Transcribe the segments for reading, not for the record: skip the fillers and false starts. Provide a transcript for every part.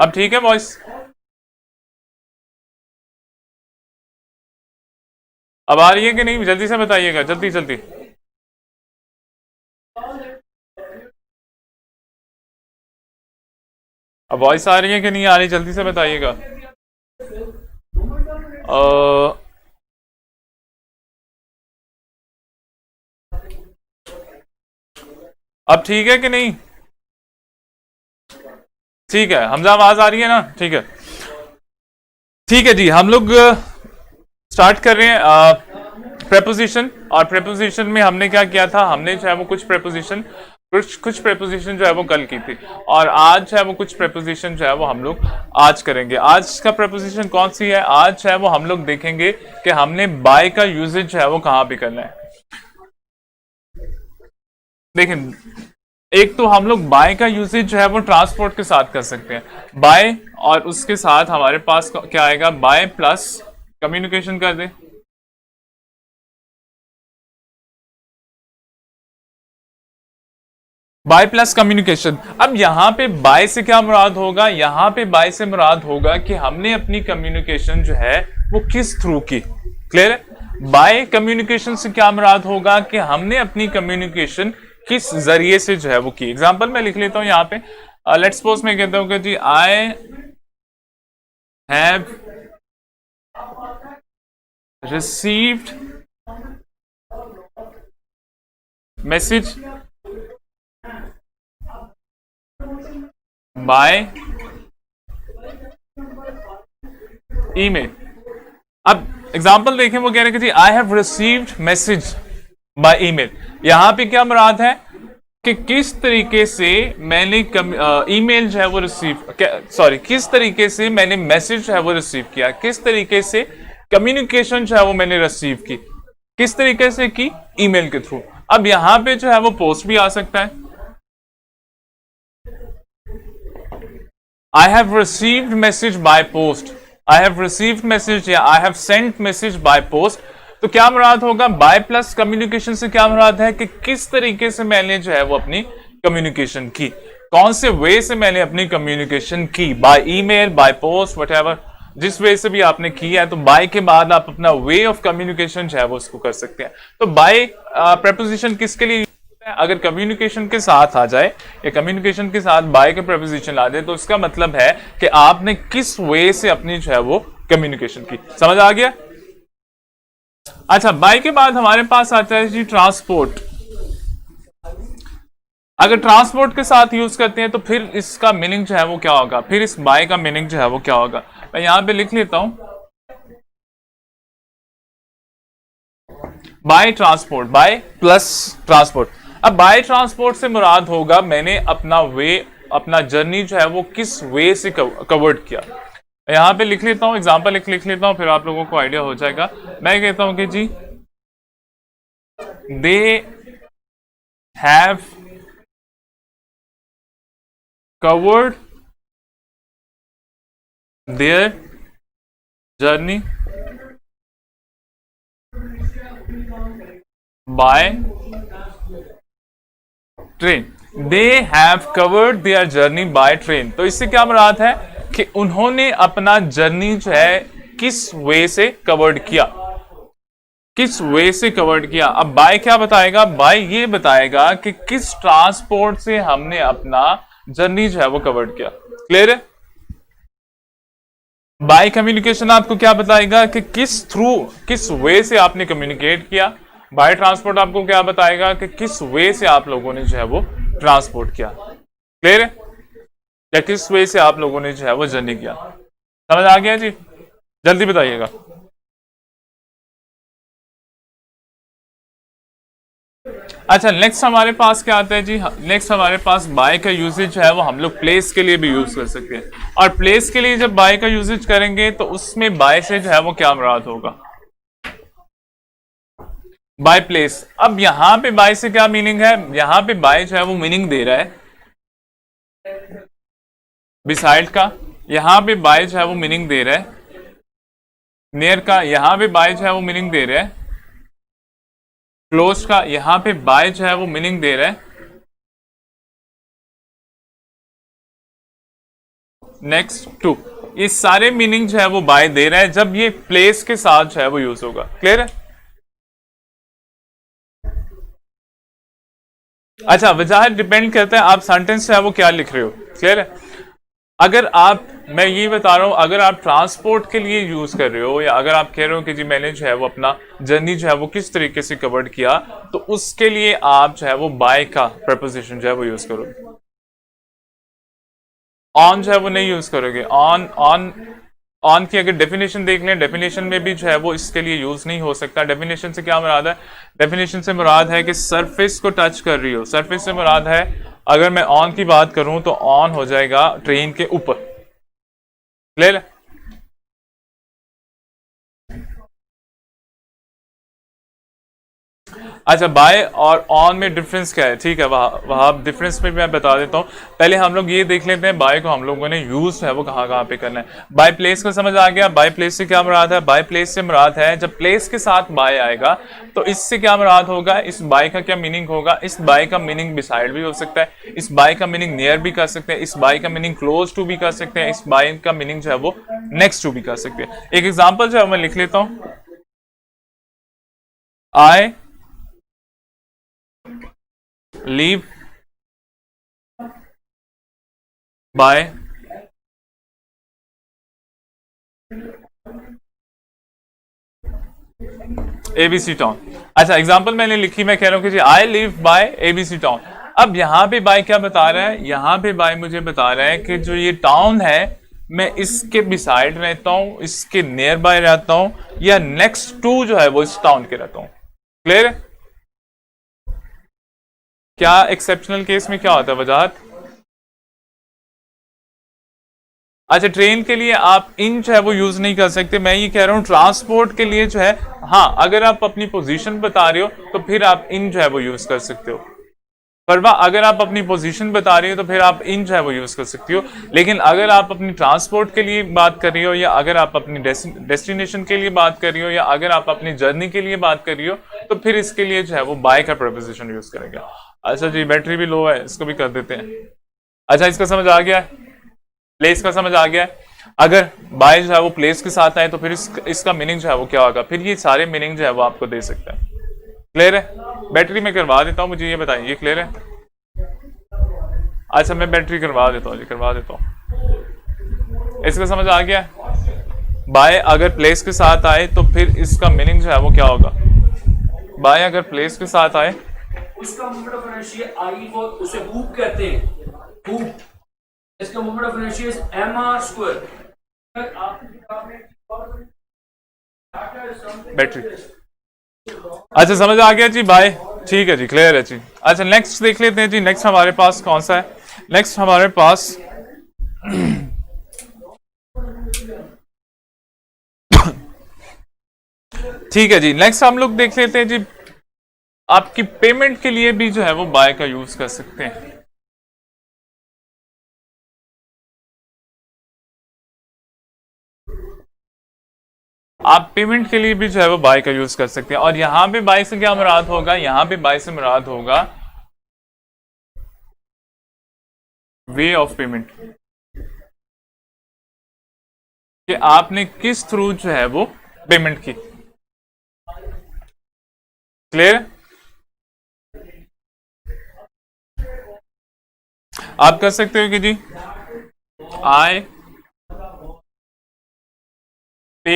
अब ठीक है वॉइस? अब आ रही है कि नहीं? जल्दी से बताइएगा, जल्दी जल्दी। अब वॉइस आ रही है कि नहीं आ रही? जल्दी से बताइएगा। अ, अब ठीक है कि नहीं? ठीक है हमजा, आवाज आ रही है ना? ठीक है, ठीक है जी। हम लोग स्टार्ट कर रहे हैं प्रेपोजिशन। और प्रेपोजिशन में हमने क्या किया था, हमने जो है वो कुछ प्रेपोजिशन जो है वो कल की थी, और आज जो है वो कुछ प्रेपोजिशन जो है वो हम लोग आज करेंगे। आज का प्रेपोजिशन कौन सी है? आज है वो हम लोग देखेंगे कि हमने बाय का यूजेज जो है वो कहां पे करना है। देखें, एक तो हम लोग बाय का यूसेज जो है वो ट्रांसपोर्ट के साथ कर सकते हैं। बाय और उसके साथ हमारे पास क्या आएगा, बाय प्लस कम्युनिकेशन कर दे। Bye plus communication. अब यहां पे बाय से क्या मुराद होगा? यहां पे बाय से मुराद होगा कि हमने अपनी कम्युनिकेशन जो है वो किस थ्रू की। क्लियर है? बाय कम्युनिकेशन से क्या मुराद होगा कि हमने अपनी कम्युनिकेशन किस जरिए से जो है वो की। एग्जांपल मैं लिख लेता हूं यहां पे। लेट्स सपोज मैं कहता हूं कि जी I have received message by email. अब एग्जांपल देखें, वो कह रहे हैं कि जी I have received message by email. यहां पे क्या मुराद है कि किस तरीके से मैंने ईमेल जो है वो किस तरीके से मैंने मैसेज जो है वो रिसीव किया, किस तरीके से कम्युनिकेशन जो है वो मैंने रिसीव की, किस तरीके से की, ईमेल के थ्रू। अब यहां पे जो है वो पोस्ट भी आ सकता है। I have received message by post, I have received message या I have sent message by post. तो क्या मुराद होगा? बाय प्लस कम्युनिकेशन से क्या मुराद है कि किस तरीके से मैंने जो है वो अपनी कम्युनिकेशन की, कौन से वे से मैंने अपनी कम्युनिकेशन की, by email, by post, whatever, जिस वे से भी आपने की है। तो बाय के बाद आप अपना वे ऑफ कम्युनिकेशन जो है वो उसको कर सकते हैं। तो बाय प्रपोजिशन किसके लिए? अगर कम्युनिकेशन के साथ आ जाए या कम्युनिकेशन के साथ बाय के प्रपोजिशन आ जाए तो इसका मतलब है कि आपने किस वे से अपनी जो है वो कम्युनिकेशन की। समझ आ गया? अच्छा, बाय के बाद हमारे पास आता है जी ट्रांसपोर्ट। अगर ट्रांसपोर्ट के साथ यूज करते हैं तो फिर इसका मीनिंग जो है वो क्या होगा, फिर इस बाय का मीनिंग जो है वो क्या होगा? मैं यहां पे लिख लेता हूं, by transport, by plus transport. अब बाय ट्रांसपोर्ट से मुराद होगा मैंने अपना वे, अपना जर्नी जो है वो किस वे से कवर्ड किया। यहां पे लिख लेता हूं, एग्जांपल लिख लेता हूं, फिर आप लोगों को आइडिया हो जाएगा। मैं कहता हूं कि जी they have covered their journey by train. They have covered their journey by train. तो इससे क्या मुराद है कि उन्होंने अपना जर्नी जो है किस वे से कवर्ड किया, किस वे से कवर्ड किया। अब बाय क्या बताएगा? बाय ये बताएगा कि किस ट्रांसपोर्ट से हमने अपना जर्नी जो है वो कवर्ड किया। क्लियर है? बाय कम्युनिकेशन आपको क्या बताएगा कि किस थ्रू, किस वे से आपने कम्युनिकेट किया। बाय ट्रांसपोर्ट आपको क्या बताएगा कि किस वे से आप लोगों ने जो है वो ट्रांसपोर्ट किया। क्लियर है? या किस वे से आप लोगों ने जो है वो जर्नी किया। समझ आ गया जी? जल्दी बताइएगा। अच्छा, नेक्स्ट हमारे पास क्या आता है जी? नेक्स्ट हमारे पास बाय का यूजेज जो है वो हम लोग प्लेस के लिए भी यूज कर सकते हैं। और प्लेस के लिए जब बाय का यूजेज करेंगे तो उसमें बाय से जो है वो क्या मुराद होगा? By place. अब यहां पे बाय से क्या मीनिंग है? यहां पे बाय जो है वो मीनिंग दे रहा है बिसाइड का, यहां पे बाय जो है वो मीनिंग दे रहा है नियर का, यहां पे बाय जो है वो मीनिंग दे रहा है क्लोज का, यहां पे बाय जो है वो मीनिंग दे रहा है नेक्स्ट टू, ये सारे मीनिंग जो है वो बाय दे रहा है जब ये प्लेस के साथ जो है वो यूज होगा। क्लियर है? अच्छा, वजह डिपेंड करता है आप सेंटेंस जो है वो क्या लिख रहे हो। क्लियर है? अगर आप, मैं ये बता रहा हूं, अगर आप ट्रांसपोर्ट के लिए यूज कर रहे हो या अगर आप कह रहे हो कि जी मैंने जो है वो अपना जर्नी जो है वो किस तरीके से कवर्ड किया, तो उसके लिए आप जो है वो बाय का प्रपोजिशन जो है वो यूज करोगे। ऑन जो है वो नहीं यूज करोगे। ऑन ऑन ऑन की अगर डेफिनेशन देख लें, डेफिनेशन में भी जो है वो इसके लिए यूज नहीं हो सकता। डेफिनेशन से क्या मुराद है? डेफिनेशन से मुराद है कि सरफेस को टच कर रही हो। सरफेस से मुराद है, अगर मैं ऑन की बात करूं तो ऑन हो जाएगा ट्रेन के ऊपर। क्लियर? अच्छा, बाय और ऑन में डिफरेंस क्या है? ठीक है, वहाँ डिफरेंस में भी मैं बता देता हूँ। पहले हम लोग ये देख लेते हैं बाय को हम लोगों ने यूज है वो कहाँ कहाँ पे करना है। बाय प्लेस को समझ आ गया। बाय प्लेस से क्या मुराद है? बाय प्लेस से मुराद है जब प्लेस के साथ बाय आएगा तो इससे क्या मुराद होगा, इस बाय का क्या मीनिंग होगा? इस बाय का मीनिंग बिसाइड भी हो सकता है, इस बाय का मीनिंग नियर भी कर सकते हैं, इस बाय का मीनिंग क्लोज टू भी कर सकते हैं, इस बाय का मीनिंग जो है वो नेक्स्ट टू भी कर सकते हैं। एक एग्जाम्पल जो है मैं लिख लेता हूँ। I leave by ABC town. अच्छा, एग्जांपल मैंने लिखी, मैं कह रहा हूं कि जी I live by ABC town. अब यहां पे बाय क्या बता रहा है? यहां पे बाय मुझे बता रहा है कि जो ये टाउन है मैं इसके बिसाइड रहता हूं, इसके नियर बाय रहता हूं, या नेक्स्ट टू जो है वो इस टाउन के रहता हूं। क्लियर है? क्या एक्सेप्शनल केस में क्या होता है वजाहत? अच्छा, ट्रेन के लिए आप इन जो है वो यूज नहीं कर सकते। मैं ये कह रहा हूँ ट्रांसपोर्ट के लिए जो है, हाँ अगर आप अपनी पोजीशन बता रहे हो तो फिर आप इन जो है वो यूज कर सकते हो। परवा, अगर आप अपनी पोजीशन बता रही हो तो फिर आप इन जो है वो यूज कर सकती हो। लेकिन अगर आप अपनी ट्रांसपोर्ट के लिए बात कर रही हो, या अगर आप अपनी डेस्टिनेशन के लिए बात कर रही हो, या अगर आप अपनी जर्नी के लिए बात कर रही हो, तो फिर इसके लिए जो है वो बाय का प्रपोजिशन यूज करेंगे। अच्छा जी, बैटरी भी लो है, इसको भी कर देते हैं। अच्छा, इसका समझ आ गया? प्लेस का समझ आ गया? अगर बाय जो है वो प्लेस के साथ आए तो फिर इसका मीनिंग जो है वो क्या होगा? फिर ये सारे मीनिंग जो है वो आपको दे सकता है। क्लियर है? बैटरी में करवा देता हूँ, मुझे ये बताइए, ये क्लियर है? अच्छा, मैं बैटरी करवा देता हूँ जी, करवा देता हूँ। इसका समझ आ गया? बाय अगर प्लेस के साथ आए तो फिर इसका मीनिंग जो है वो क्या होगा? बाय अगर प्लेस के साथ आए, उसका मोमेंट ऑफ इनर्शिया आई वो उसे हूप कहते हैं। हूप, इसका moment of inertia is mr square. Battery. अच्छा, समझ आ गया जी, बाय। ठीक है जी, क्लियर है जी। अच्छा, नेक्स्ट देख लेते हैं जी। नेक्स्ट हमारे पास कौन सा है? नेक्स्ट हमारे पास ठीक है जी, नेक्स्ट हम लोग देख लेते हैं जी। आपकी पेमेंट के लिए भी जो है वो बाय का यूज कर सकते हैं। आप पेमेंट के लिए भी जो है वो बाय का यूज कर सकते हैं। और यहां पे बाय से क्या मुराद होगा? यहां पे बाय से मुराद होगा वे ऑफ पेमेंट, कि आपने किस थ्रू जो है वो पेमेंट की। क्लियर? आप कर सकते हो कि जी आई पे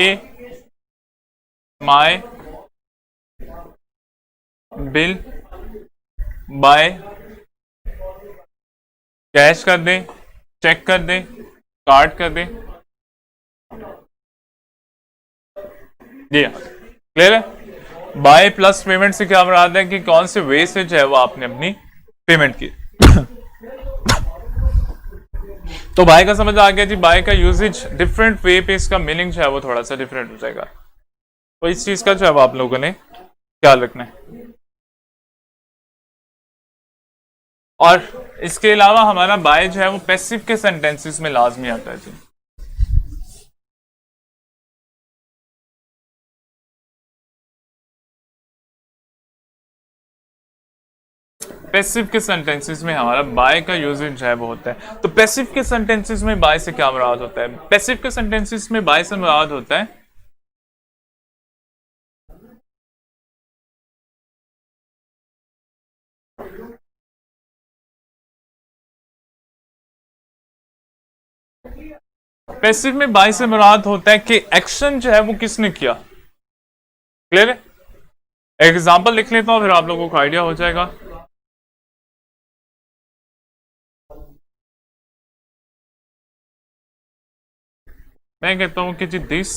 माई बिल बाय कैश कर दें, चेक कर दें, कार्ड कर दें। जी हाँ, क्लियर है? बाय प्लस पेमेंट से क्या मुराद है कि कौन से वे से जो है वो आपने अपनी पेमेंट की। तो बाय का समझ आ गया जी। बाय का यूजेज डिफरेंट वे पे इसका मीनिंग जो है वो थोड़ा सा डिफरेंट हो जाएगा। तो इस चीज का जो है आप लोगों ने ख्याल रखना है। और इसके अलावा हमारा बाय जो है वो पैसिव के सेंटेंसेस में लाजमी आता है जी। पैसिव के सेंटेंसेस में हमारा बाय का यूजेज जो है वो होता है। तो पैसिव के सेंटेंसेस में बाय से क्या मुराद होता है? पैसिव के सेंटेंसेस में बाय से मुराद होता है पैसिव में बाय से मुराद होता है कि एक्शन जो है वो किसने किया। क्लियर है? एक एग्जांपल लिख लेता हूं, फिर आप लोगों को आइडिया हो जाएगा। मैं कहता हूं कि जी this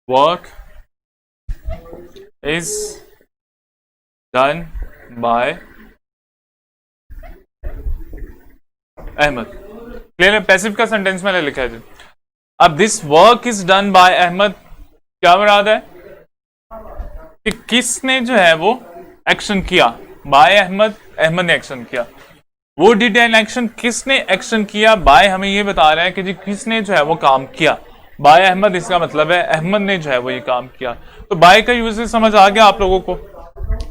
work is done by Ahmad. Clear है? पैसिव का सेंटेंस मैंने लिखा है जी। अब this work is done by Ahmad, क्या मुराद है कि किसने जो है वो एक्शन किया। बाय अहमद, अहमद ने एक्शन किया। वो डिड एन एक्शन, किसने एक्शन किया। बाय हमें ये बता रहा है कि जी किसने जो है वो काम किया। बाय अहमद, इसका मतलब है अहमद ने जो है वो ये काम किया। तो बाय का यूजेज समझ आ गया आप लोगों को।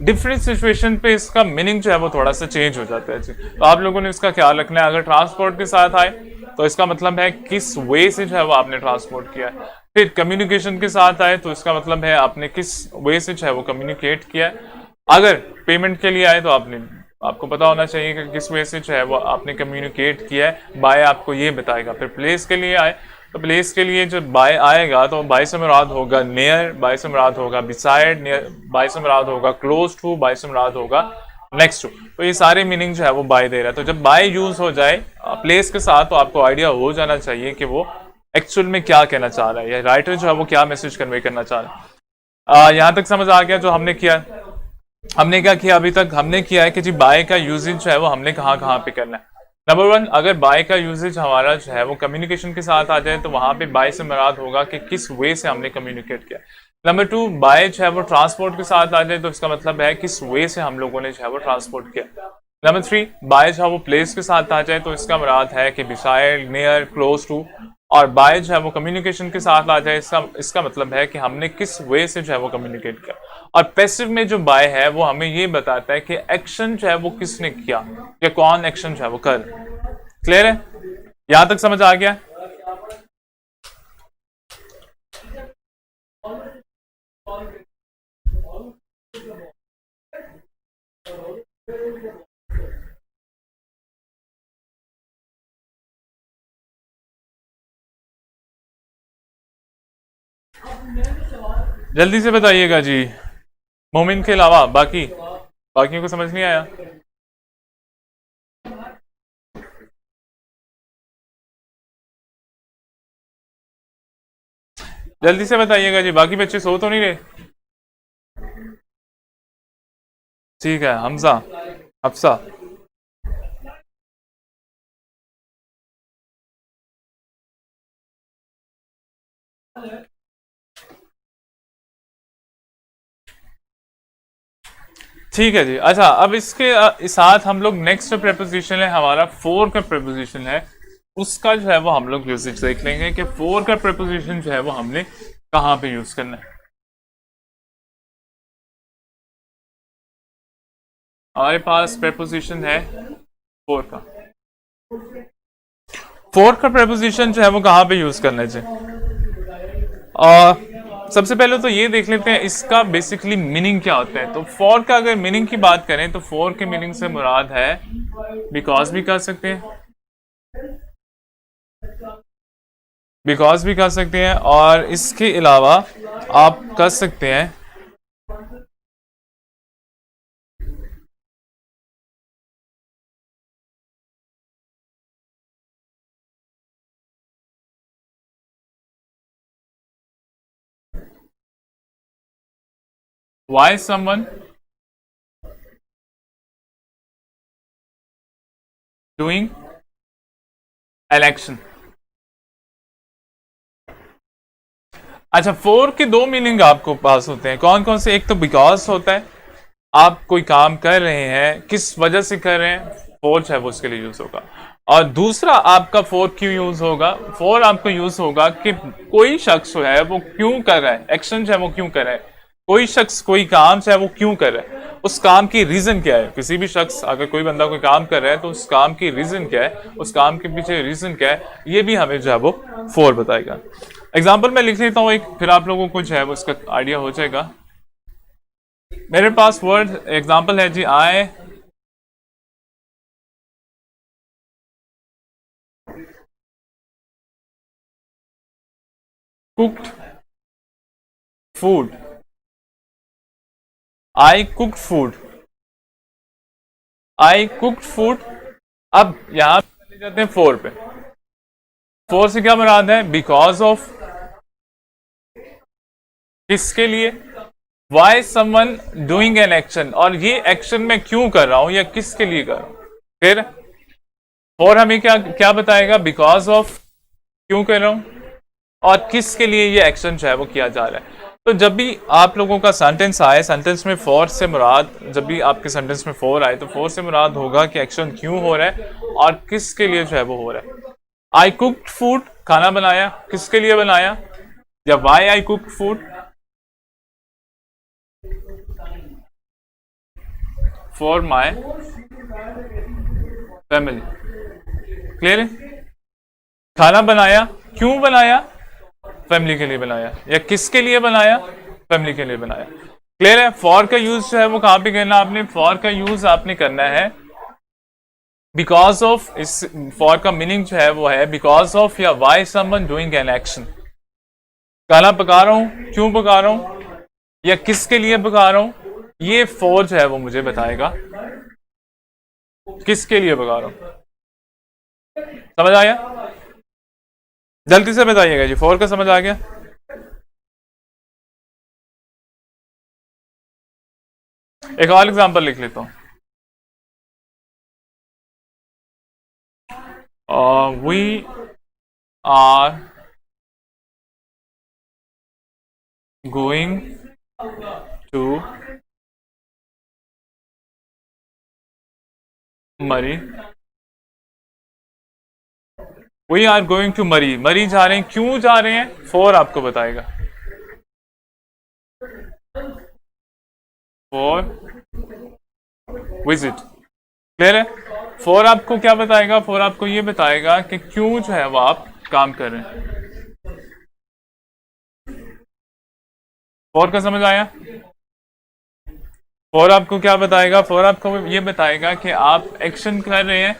डिफरेंट सिचुएशन पे इसका मीनिंग जो है वो थोड़ा सा चेंज हो जाता है जी। तो आप लोगों ने इसका ख्याल रखना है। अगर ट्रांसपोर्ट के साथ आए तो इसका मतलब है किस वे से जो है वो आपने ट्रांसपोर्ट किया है। फिर कम्युनिकेशन के साथ आए तो इसका मतलब है आपने किस वे से जो है वो कम्युनिकेट किया है। अगर पेमेंट के लिए आए तो आपको पता होना चाहिए कि किस वे से जो है वो आपने कम्युनिकेट किया है। बाय आपको ये बताएगा। फिर प्लेस के लिए आए तो प्लेस के लिए जो बाय आएगा तो बाय से मुराद होगा नियर, बाय से मुराद होगा बिसाइड, नियर बाय से मुराद होगा क्लोज टू, बाय से मुराद होगा नेक्स्ट टू। तो ये सारे मीनिंग जो है वो बाय दे रहा है। तो जब बाय यूज हो जाए प्लेस के साथ तो आपको आइडिया हो जाना चाहिए कि वो एक्चुअल में क्या कहना चाह रहा है या राइटर जो है वो क्या मैसेज कन्वे करना चाह रहा है। यहां तक समझ आ गया जो हमने किया। हमने क्या किया अभी तक? हमने किया है कि जी बाय का यूजेज जो है वो हमने कहाँ कहाँ पे करना है। नंबर 1, अगर बाय का यूजेज हमारा जो है वो कम्युनिकेशन के साथ आ जाए तो वहां पे बाय से मुराद होगा कि किस वे से हमने कम्युनिकेट किया। नंबर 2, बाय जो है वो ट्रांसपोर्ट के साथ आ जाए तो इसका मतलब है किस वे से हम लोगों ने जो है वो ट्रांसपोर्ट किया। नंबर 3, बाय जो है वो प्लेस के साथ आ जाए तो इसका मुराद है कि बिसाइड, नियर, क्लोज टू। और बाय जो है वो कम्युनिकेशन के साथ आ जाए इसका मतलब है कि हमने किस वे से जो है वो कम्युनिकेट किया। और पैसिव में जो बाय है वो हमें ये बताता है कि एक्शन जो है वो किसने किया या कौन एक्शन जो है वो कर। क्लियर है? यहां तक समझ आ गया? जल्दी से बताइएगा जी। मोमिन के अलावा बाकियों को समझ नहीं आया? जल्दी से बताइएगा जी। बाकी बच्चे सो तो नहीं रहे? ठीक है। हमजा, हफ्सा, ठीक है जी। अच्छा, अब इसके साथ हम लोग नेक्स्ट प्रेपोजिशन है हमारा फोर का प्रेपोजिशन है, उसका जो है वो हम लोग यूजेज देख लेंगे कि फोर का प्रेपोजिशन जो है वो हमने कहाँ पे यूज करना है। हमारे पास प्रेपोजिशन है फोर का। फोर का प्रेपोजिशन जो है वो कहाँ पे यूज करना चाहिए। और सबसे पहले तो ये देख लेते हैं इसका बेसिकली मीनिंग क्या होता है। तो फॉर का अगर मीनिंग की बात करें तो फॉर के मीनिंग से मुराद है बिकॉज भी कर सकते हैं, बिकॉज भी कर सकते हैं, और इसके अलावा आप कर सकते हैं why someone doing an action। अच्छा, फोर के दो मीनिंग आपको पास होते हैं। कौन कौन से? एक तो बिकॉज होता है, आप कोई काम कर रहे हैं, किस वजह से कर रहे हैं, फोर जो है वो उसके लिए यूज होगा। और दूसरा आपका फोर क्यों यूज होगा? फोर आपको यूज होगा कि कोई शख्स जो है वो क्यों कर रहा है, एक्शन जो है वो क्यों कर रहा है, कोई शख्स कोई काम जो है वो क्यों कर रहा है, उस काम की रीजन क्या है। किसी भी शख्स, अगर कोई बंदा कोई काम कर रहा है तो उस काम की रीजन क्या है, उस काम के पीछे रीजन क्या है, ये भी हमें जो है वो फोर बताएगा। एग्जाम्पल मैं लिख लेता हूँ एक, फिर आप लोगों को जो है वो इसका आइडिया हो जाएगा। मेरे पास वर्ड एग्जाम्पल है जी, आई कुक्ड फूड, आई कुक्ड फूड, आई कुक्ड फूड। अब यहां चले जाते हैं फोर पे। फोर से क्या मुराद है, बिकॉज ऑफ, किसके लिए, why someone doing an action, और ये एक्शन मैं क्यों कर रहा हूं या किसके लिए कर रहा हूं। फिर फोर हमें क्या क्या बताएगा, बिकॉज ऑफ, क्यों कर रहा हूं, और किसके लिए ये एक्शन जो है वो किया जा रहा है। तो जब भी आप लोगों का सेंटेंस आए, सेंटेंस में फोर से मुराद, जब भी आपके सेंटेंस में फोर आए तो फोर से मुराद होगा कि एक्शन क्यों हो रहा है और किसके लिए जो है वो हो रहा है। आई कुक्ड फूड, खाना बनाया, किसके लिए बनाया, या why I cooked food, for my family. Clear है, खाना बनाया, क्यों बनाया, फैमिली के लिए बनाया, या किसके लिए बनाया, फैमिली के लिए बनाया। क्लियर है। फॉर का यूज जो है वो कहां पे करना आपने, फॉर का यूज आपने करना है बिकॉज ऑफ। इस फॉर का मीनिंग जो है वो है बिकॉज ऑफ या why someone doing an action. खाना पका रहा हूं, क्यों पका रहा हूं, या किसके लिए पका रहा हूं, ये फॉर जो है वो मुझे बताएगा किसके लिए पका रहा हूं। समझ आया, जल्दी से बताइएगा जी, फोर का समझ आ गया। एक और एग्जांपल लिख लेता हूं। वी आर गोइंग टू मरी, वी आर गोइंग टू मरी, मरी जा रहे हैं, क्यों जा रहे हैं, फोर आपको बताएगा। Four visit. क्लियर है। फोर आपको क्या बताएगा, फोर आपको ये बताएगा कि क्यों जो है वो आप काम कर रहे हैं। फोर का समझ आया। फोर आपको क्या बताएगा, फोर आपको ये बताएगा कि आप एक्शन कर रहे हैं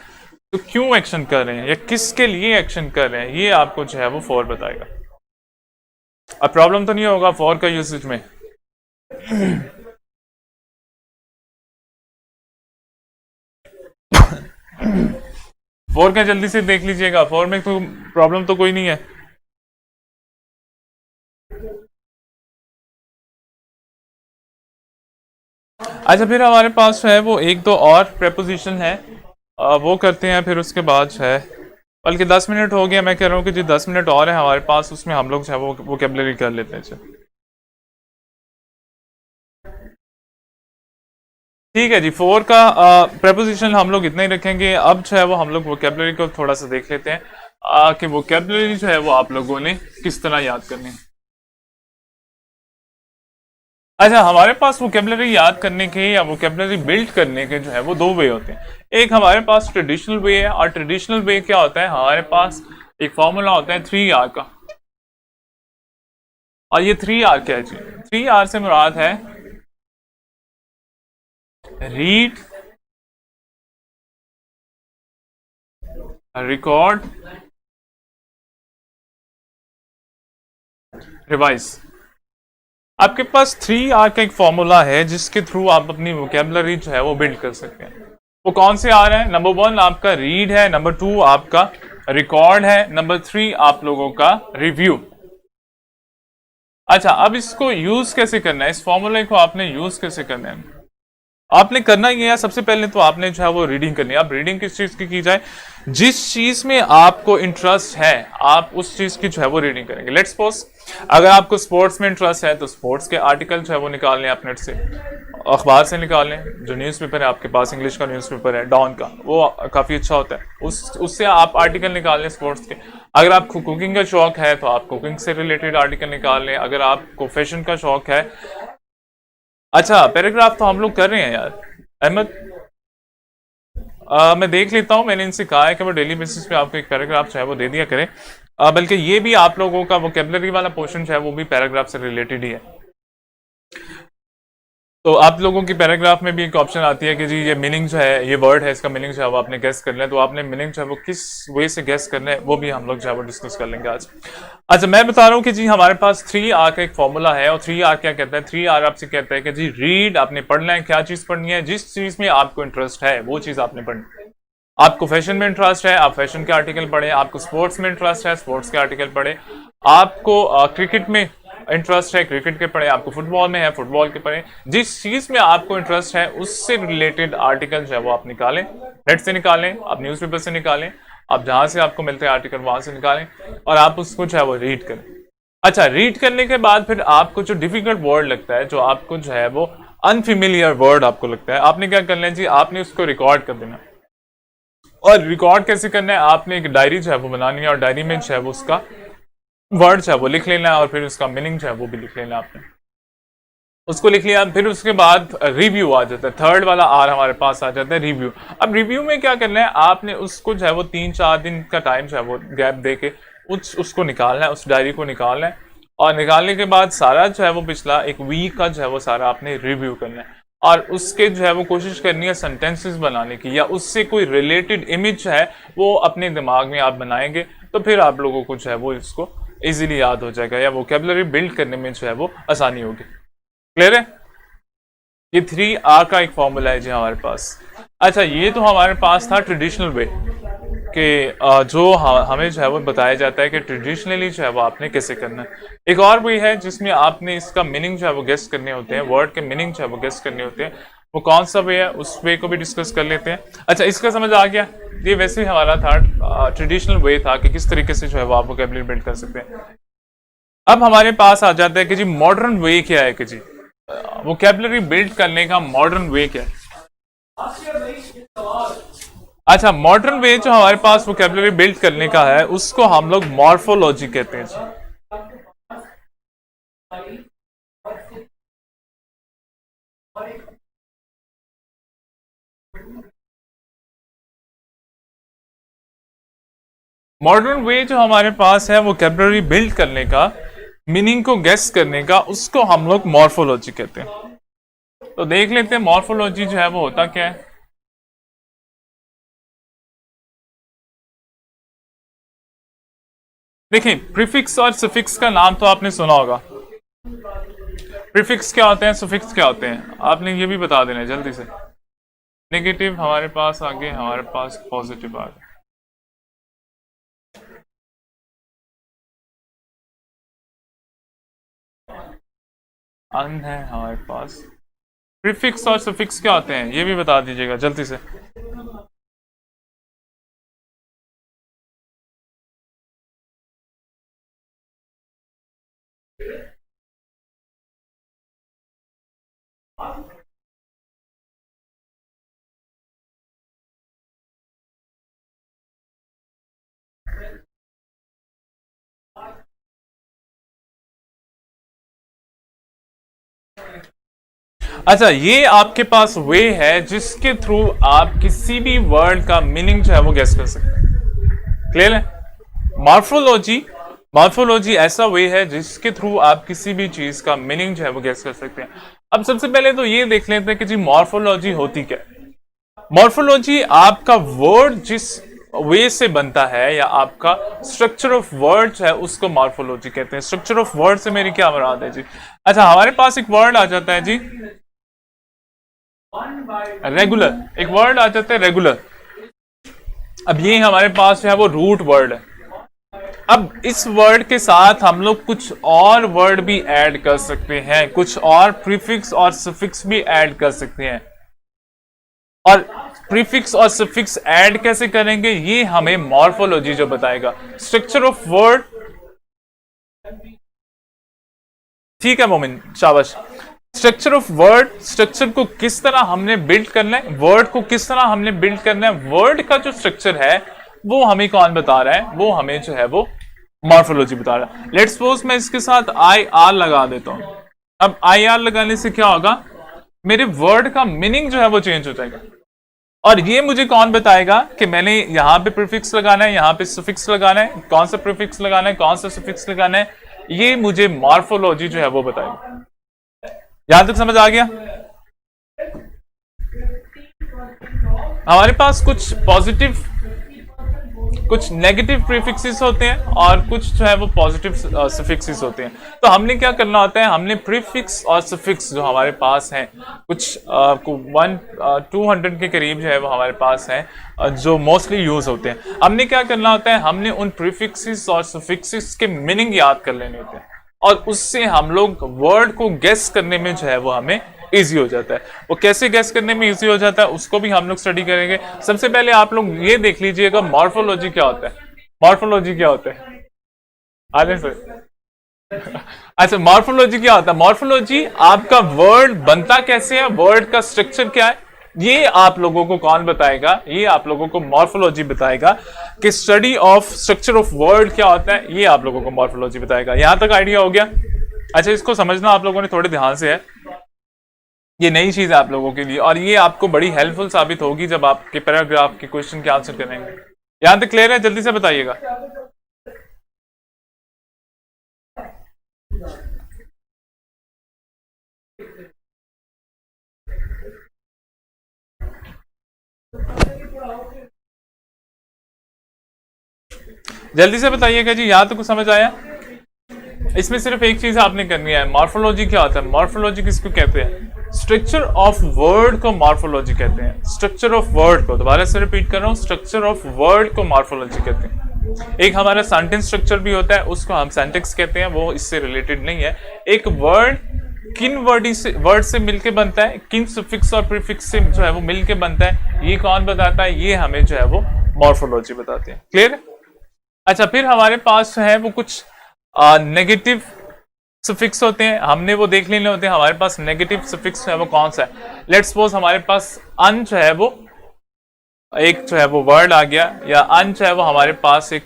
तो क्यों एक्शन कर रहे हैं या किसके लिए एक्शन कर रहे हैं, ये आपको जो है वो फोर बताएगा। अब प्रॉब्लम तो नहीं होगा फोर का यूसेज में। फोर का जल्दी से देख लीजिएगा, फोर में तो प्रॉब्लम तो कोई नहीं है। अच्छा, फिर हमारे पास है वो एक दो और प्रेपोजिशन है, वो करते हैं, फिर उसके बाद है, बल्कि 10 मिनट हो गया, मैं कह रहा हूँ कि जी 10 मिनट और है हमारे पास, उसमें हम लोग जो है वो वोकैबुलरी कर लेते हैं। ठीक है जी, फोर का प्रेपोजिशन हम लोग इतना ही रखेंगे। अब जो है वो हम लोग वोकैबुलरी को थोड़ा सा देख लेते हैं कि वोकैबुलरी जो है वो आप लोगों ने किस तरह याद करनी है। अच्छा, हमारे पास वोकैबुलरी याद करने के या वोकैबुलरी बिल्ड करने के जो है वो दो वे होते हैं। एक हमारे पास ट्रेडिशनल वे है, और ट्रेडिशनल वे क्या होता है, हमारे पास एक फॉर्मूला होता है 3R का। और ये 3R क्या है जी, 3R से मुराद है रीड, रिकॉर्ड, रिवाइज। आपके पास 3R का एक फॉर्मूला है जिसके थ्रू आप अपनी वोकैबुलरी जो है वो बिल्ड कर सकते हैं। वो कौन से आर है, नंबर 1 आपका रीड है, नंबर 2 आपका रिकॉर्ड है, नंबर 3 आप लोगों का रिव्यू। अच्छा, अब इसको यूज कैसे करना है, इस फॉर्मूले को आपने यूज कैसे करना है, आपने करना ही है सबसे पहले तो आपने जो है वो रीडिंग करनी है। आप रीडिंग किस चीज की जाए, जिस चीज में आपको इंटरेस्ट है आप उस चीज की जो है वो रीडिंग करेंगे। लेट्स सपोज अगर आपको स्पोर्ट्स में इंटरेस्ट है तो स्पोर्ट्स के आर्टिकल जो है वो निकाल लें, आप नेट से, अखबार से निकाल लें। जो न्यूज़पेपर है आपके पास, इंग्लिश का न्यूज़पेपर है डॉन का, वो काफ़ी अच्छा होता है, उससे आप आर्टिकल निकाल लें स्पोर्ट्स के। अगर आपको कुकिंग का शौक है तो आप कुकिंग से रिलेटेड आर्टिकल निकाल लें। अगर आपको फैशन का शौक है, अच्छा, पैराग्राफ तो हम लोग कर रहे हैं यार अहमद। मैं देख लेता हूँ, मैंने इनसे कहा है कि वो डेली बेसिस पे आपको एक पैराग्राफ जो है वो दे दिया करें। बल्कि ये भी आप लोगों का वोकेबलरी वाला पोर्शन जो है वो भी पैराग्राफ से रिलेटेड ही है। तो आप लोगों की पैराग्राफ में भी एक ऑप्शन आती है कि जी ये मीनिंग जो है, ये वर्ड है, इसका मीनिंग जो है वो आपने गेस करना है। तो आपने मीनिंग जो है वो किस वे से गेस करना है वो भी हम लोग जो है वो डिस्कस कर लेंगे आज। अच्छा, मैं बता रहा हूँ कि जी हमारे पास 3R का एक फॉर्मूला है, और 3R क्या कहता है? 3R आपसे कहता है कि जी रीड, आपने पढ़ना है। क्या चीज़ पढ़नी है? जिस चीज़ में आपको इंटरेस्ट है वो चीज़ आपने पढ़नी है। आपको फैशन में इंटरेस्ट है, आप फैशन के आर्टिकल पढ़ें। आपको स्पोर्ट्स में इंटरेस्ट है, स्पोर्ट्स के आर्टिकल पढ़ें। आपको क्रिकेट में इंटरेस्ट है, क्रिकेट के पढ़ें। आपको फुटबॉल में है, फुटबॉल के पढ़ें। जिस चीज़ में आपको इंटरेस्ट है उससे रिलेटेड आर्टिकल जो है वो आप निकालें, नेट से निकालें, आप न्यूज़पेपर से निकालें, आप जहाँ से आपको मिलते हैं आर्टिकल वहाँ से निकालें, और आप उसको जो है वो रीड करें। अच्छा, रीड करने के बाद फिर आपको जो डिफिकल्ट वर्ड लगता है, जो आपको जो है वो अनफिमिलियर वर्ड आपको लगता है, आपने क्या करना है जी? आपने उसको रिकॉर्ड कर देना। और रिकॉर्ड कैसे करना है? आपने एक डायरी जो है वो बनानी है, और डायरी में जो है वो उसका वर्ड जो है वो लिख लेना है, और फिर उसका मीनिंग जो है वो भी लिख लेना। आपने उसको लिख लिया, फिर उसके बाद रिव्यू आ जाता है। थर्ड वाला आर हमारे पास आ जाता है, रिव्यू। अब रिव्यू में क्या करना है? आपने उसको जो है वो 3-4 दिन का टाइम जो है वो गैप दे के उसको निकालना है, उस डायरी को निकालना है। और निकालने के बाद सारा जो है वो पिछला एक वीक का जो है वो सारा आपने रिव्यू करना है, और उसके जो है वो कोशिश करनी है सेंटेंसेस बनाने की, या उससे कोई रिलेटेड इमेज है वो अपने दिमाग में आप बनाएंगे। तो फिर आप लोगों को जो है वो इसको इजीली याद हो जाएगा, या वोकेबलरी बिल्ड करने में जो है वो आसानी होगी। क्लियर है? ये 3R का एक फॉर्मूला है जी हमारे पास। अच्छा, ये तो हमारे पास था ट्रेडिशनल वे कि जो हमें जो है वो बताया जाता है कि ट्रेडिशनली जो है वो आपने कैसे करना है। एक और वे है जिसमें आपने इसका मीनिंग जो है वो गेस करने होते हैं, वर्ड के मीनिंग जो है वो गेस करने होते हैं। वो कौन सा वे है, उस वे को भी डिस्कस कर लेते हैं। अच्छा, इसका समझ आ गया? ये वैसे ही हमारा था ट्रेडिशनल वे था कि किस तरीके से जो है वो आप वोकैबुलरी बिल्ड कर सकते हैं। अब हमारे पास आ जाता है कि जी मॉडर्न वे क्या है, कि जी वोकैबुलरी बिल्ड करने का मॉडर्न वे क्या है। अच्छा, मॉडर्न वे जो हमारे पास वोकैबुलरी बिल्ड करने का है उसको हम लोग मॉर्फोलॉजी कहते हैं जी। मॉडर्न वे जो हमारे पास है वोकैबुलरी बिल्ड करने का, मीनिंग को गेस करने का, उसको हम लोग मॉर्फोलॉजी कहते हैं। तो देख लेते हैं मॉर्फोलॉजी जो है वो होता क्या है। देखिए, प्रीफिक्स और सफिक्स का नाम तो आपने सुना होगा। प्रीफिक्स क्या होते हैं, सफिक्स क्या होते हैं, आपने ये भी बता देना है जल्दी से। नेगेटिव हमारे पास आगे, हमारे पास पॉजिटिव आगे। अन है हमारे पास। प्रीफिक्स और सफिक्स क्या होते हैं ये भी बता दीजिएगा जल्दी से। अच्छा, ये आपके पास वे है जिसके थ्रू आप किसी भी वर्ड का मीनिंग जो है वो गेस कर सकते हैं। क्लियर है? मॉर्फोलॉजी, मॉर्फोलॉजी ऐसा वे है जिसके थ्रू आप किसी भी चीज का मीनिंग जो है वो गेस कर सकते हैं। अब सबसे पहले तो ये देख लेते हैं कि जी मॉर्फोलॉजी होती क्या है। मॉर्फोलॉजी आपका वर्ड जिस वे से बनता है, या आपका स्ट्रक्चर ऑफ वर्ड्स है, उसको मॉर्फोलॉजी कहते हैं। स्ट्रक्चर ऑफ वर्ड से मेरी क्या मुराद है जी? अच्छा, हमारे पास एक वर्ड आ जाता है जी रेगुलर, एक वर्ड आ जाता है रेगुलर। अब ये हमारे पास जो है वो रूट वर्ड है। अब इस वर्ड के साथ हम लोग कुछ और वर्ड भी ऐड कर सकते हैं, कुछ और प्रीफिक्स और सफिक्स भी ऐड कर सकते हैं। और प्रीफिक्स और सफिक्स ऐड कैसे करेंगे ये हमें मॉर्फोलॉजी जो बताएगा। स्ट्रक्चर ऑफ वर्ड, ठीक है मोमिन, शाबाश। स्ट्रक्चर ऑफ वर्ड, स्ट्रक्चर को किस तरह हमने बिल्ड करना है, वर्ड को किस तरह हमने बिल्ड करना है, वर्ड का जो स्ट्रक्चर है वो हमें कौन बता रहा है? वो हमें जो है वो मॉर्फोलॉजी बता रहा है। लेट्स सपोज मैं इसके साथ आई आर लगा देता हूं। अब आई आर लगाने से क्या होगा? मेरे वर्ड का मीनिंग जो है वो चेंज हो जाएगा। और ये मुझे कौन बताएगा कि मैंने यहाँ पे प्रीफिक्स लगाना है, यहाँ पे सुफिक्स लगाना है, कौन सा प्रीफिक्स लगाना है, कौन सा सुफिक्स लगाना है, ये मुझे मॉर्फोलॉजी जो है वो बताएगा। यहां तक समझ आ गया? हमारे पास कुछ पॉजिटिव कुछ नेगेटिव प्रीफिक्सेस होते हैं और कुछ जो है वो पॉजिटिव सफिक्सेस होते हैं। तो हमने क्या करना होता है, हमने प्रीफिक्स और सफिक्स जो हमारे पास हैं कुछ 200 के करीब जो है वो हमारे पास हैं जो मोस्टली यूज होते हैं। हमने क्या करना होता है, हमने उन प्रीफिक्सेस और सफिक्सेस के मीनिंग याद कर लेने होते हैं और उससे हम लोग वर्ड को गेस करने में जो है वो हमें इजी हो जाता है। वो कैसे गेस करने में इजी हो जाता है उसको भी हम लोग स्टडी करेंगे। सबसे पहले आप लोग ये देख लीजिएगा मॉर्फोलॉजी क्या होता है। मॉर्फोलॉजी क्या होता है? आगे सर अच्छा, मॉर्फोलॉजी क्या होता है? मॉर्फोलॉजी आपका वर्ड बनता कैसे है, वर्ड का स्ट्रक्चर क्या है, ये आप लोगों को कौन बताएगा? ये आप लोगों को मॉर्फोलॉजी बताएगा कि study of structure of word क्या होता है, ये आप लोगों को मॉर्फोलॉजी बताएगा। यहां तक आइडिया हो गया? अच्छा, इसको समझना आप लोगों ने थोड़े ध्यान से है, ये नई चीज है आप लोगों के लिए और ये आपको बड़ी हेल्पफुल साबित होगी जब आपके पैराग्राफ के क्वेश्चन के आंसर करेंगे। यहां तक क्लियर है? जल्दी से बताइएगा। जल्दी से बताइएगा जी, यहां तक कुछ समझ आया? इसमें सिर्फ एक चीज आपने करनी है, मॉर्फोलॉजी क्या होता है? मॉर्फोलॉजी किसको कहते हैं? स्ट्रक्चर ऑफ वर्ड को मॉर्फोलॉजी कहते हैं। स्ट्रक्चर ऑफ वर्ड को, दोबारा से रिपीट कर रहा हूं, स्ट्रक्चर ऑफ वर्ड को मॉर्फोलॉजी कहते हैं। एक हमारा सेंटेंस स्ट्रक्चर भी होता है, उसको हम सेंटेक्स कहते हैं, वो इससे रिलेटेड नहीं है। एक वर्ड किन वर्ड से मिलके बनता है, किन सुफिक्स और प्रीफिक्स से जो है वो मिलके बनता है, ये कौन बताता है? ये हमें जो है वो मॉर्फोलॉजी बताते हैं। क्लियर? अच्छा, फिर हमारे पास है वो कुछ नेगेटिव सफिक्स होते हैं, हमने वो देख लेने होते हैं। हमारे पास नेगेटिव सफिक्स है वो कौन सा है? लेट्स सपोज हमारे पास अन जो है वो एक जो है वो वर्ड आ गया, या अन जो है वो हमारे पास एक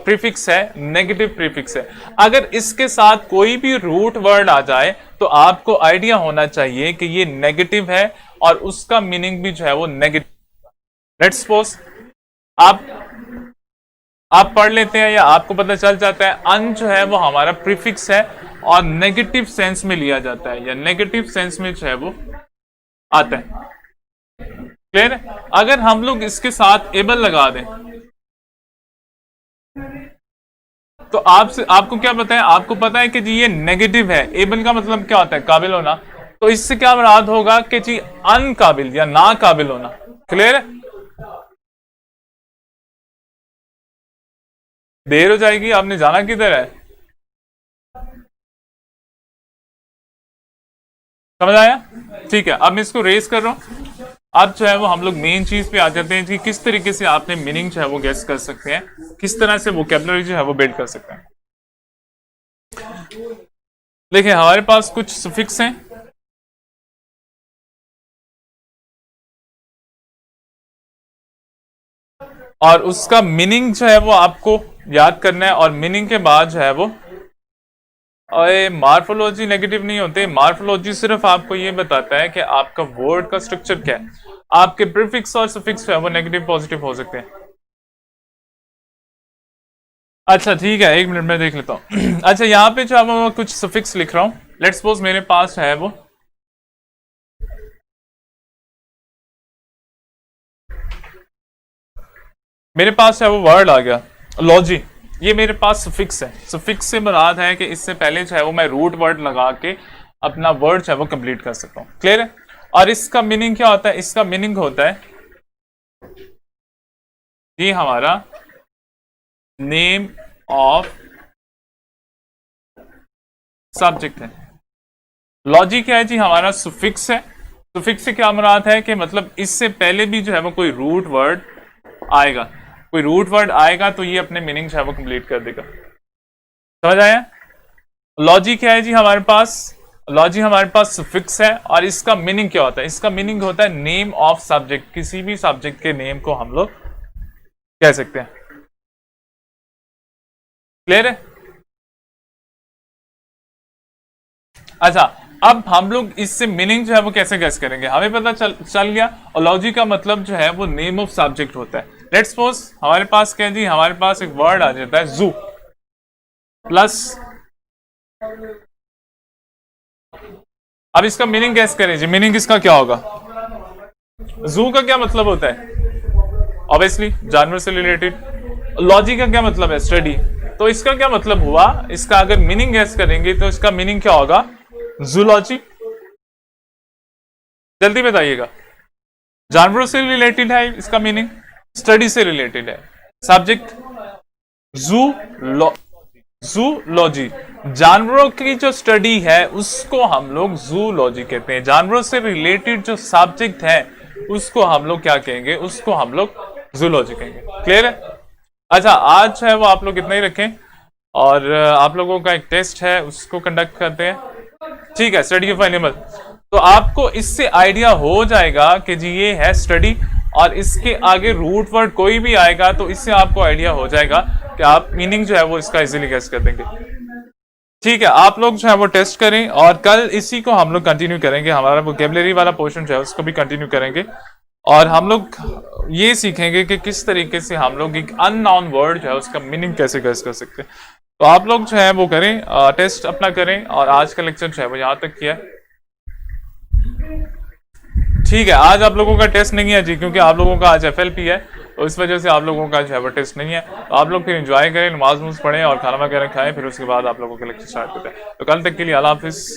प्रीफिक्स है, नेगेटिव प्रीफिक्स है। अगर इसके साथ कोई भी रूट वर्ड आ जाए तो आपको आइडिया होना चाहिए कि ये नेगेटिव है और उसका मीनिंग भी जो है वो नेगेटिव। लेट्स सपोज आप पढ़ लेते हैं या आपको पता चल जाता है अन जो है वो हमारा प्रीफिक्स है और नेगेटिव सेंस में लिया जाता है या नेगेटिव सेंस में जो है वो आता है। क्लियर है? अगर हम लोग इसके साथ एबल लगा दें तो आपको क्या पता है? आपको पता है कि जी ये नेगेटिव है। एबल का मतलब क्या होता है? काबिल होना। तो इससे क्या मुराद होगा कि जी अनकाबिल या ना काबिल होना। क्लियर है? देर हो जाएगी, आपने जाना किधर है? समझ आया? ठीक है, अब मैं इसको रेस कर रहा हूं। अब जो है वो हम लोग मेन चीज पे आ जाते हैं कि किस तरीके से आपने मीनिंग जो है वो गेस कर सकते हैं, किस तरह से वोकैबुलरी जो है वो बिल्ड कर सकते हैं। देखिए, हमारे पास कुछ सफिक्स हैं, और उसका मीनिंग जो है वो आपको याद करना है, और मीनिंग के बाद जो है वो मॉर्फोलॉजी नेगेटिव नहीं होते। मॉर्फोलॉजी सिर्फ आपको ये बताता है कि आपका वर्ड का स्ट्रक्चर क्या है। आपके प्रीफिक्स और सफिक्स जो है वो नेगेटिव पॉजिटिव हो सकते हैं। अच्छा ठीक है, एक मिनट में देख लेता हूं। अच्छा, यहाँ पे जो है मैं कुछ सफिक्स लिख रहा हूं। लेट्स सपोज मेरे पास है वो वो वर्ड आ गया लॉजी। ये मेरे पास सफिक्स है। सफिक्स से मुराद है कि इससे पहले जो है वो मैं रूट वर्ड लगा के अपना वर्ड जो है वो कंप्लीट कर सकता हूँ। क्लियर है? और इसका मीनिंग क्या होता है? इसका मीनिंग होता है ये हमारा नेम ऑफ सब्जेक्ट है। लॉजी क्या है जी? हमारा सुफिक्स है। सुफिक्स से क्या मुराद है कि मतलब इससे पहले भी जो है वो कोई रूट वर्ड आएगा, कोई रूट वर्ड आएगा तो ये अपने मीनिंग जो है वो कंप्लीट कर देगा। समझ आया? लॉजी क्या है जी? हमारे पास लॉजी हमारे पास सफिक्स है, और इसका मीनिंग क्या होता है? इसका मीनिंग होता है नेम ऑफ सब्जेक्ट। किसी भी सब्जेक्ट के नेम को हम लोग कह सकते हैं। क्लियर है? अच्छा, अब हम लोग इससे मीनिंग जो है वो कैसे गैस करेंगे, हमें पता चल गया। और लॉजी का मतलब जो है वो नेम ऑफ सब्जेक्ट होता है। लेट्स सपोज हमारे पास क्या है जी, हमारे पास एक वर्ड आ जाता है जू प्लस, अब इसका मीनिंग गैस करें जी, मीनिंग इसका क्या होगा। जू का क्या मतलब होता है, ऑब्वियसली जानवर से रिलेटेड। लॉजी का क्या मतलब है, स्टडी। तो इसका क्या मतलब हुआ, इसका अगर मीनिंग गैस करेंगे तो इसका मीनिंग क्या होगा, जूलॉजी। जल्दी बताइएगा, जानवरों से रिलेटेड है इसका मीनिंग, स्टडी से रिलेटेड है, सब्जेक्ट जूलॉजी। जानवरों की जो स्टडी है उसको हम लोग जूलॉजी कहते हैं। जानवरों से रिलेटेड जो सब्जेक्ट है उसको हम लोग क्या कहेंगे, उसको हम लोग जूलॉजी कहेंगे। क्लियर है। अच्छा, आज है वो आप लोग इतना ही रखें, और आप लोगों का एक टेस्ट है उसको कंडक्ट करते हैं, ठीक है, स्टडी ऑफ एनिमल। तो आपको इससे आइडिया हो जाएगा कि जी ये है स्टडी, और इसके आगे रूट वर्ड कोई भी आएगा तो इससे आपको आइडिया हो जाएगा कि आप मीनिंग जो है वो इसका इजीली गेस कर देंगे। ठीक है, आप लोग जो है वो टेस्ट करें, और कल इसी को हम लोग कंटिन्यू करेंगे। हमारा वोकेबलरी वाला पोर्शन जो है उसको भी कंटिन्यू करेंगे, और हम लोग ये सीखेंगे कि किस तरीके से हम लोग एक अननोन वर्ड जो है उसका मीनिंग कैसे गेस कर सकते हैं। तो आप लोग जो है वो करें, टेस्ट अपना करें, और आज का लेक्चर जो है वो यहाँ तक किया। ठीक है, आज आप लोगों का टेस्ट नहीं है जी, क्योंकि आप लोगों का आज FLP है, तो इस वजह से आप लोगों का जो है वो टेस्ट नहीं है। तो आप लोग फिर एंजॉय करें, नमाज पढ़ें और खाना वगैरह खाएं, फिर उसके बाद आप लोगों के लेक्चर स्टार्ट करते हैं। तो कल तक के लिए अल्लाह हाफिज।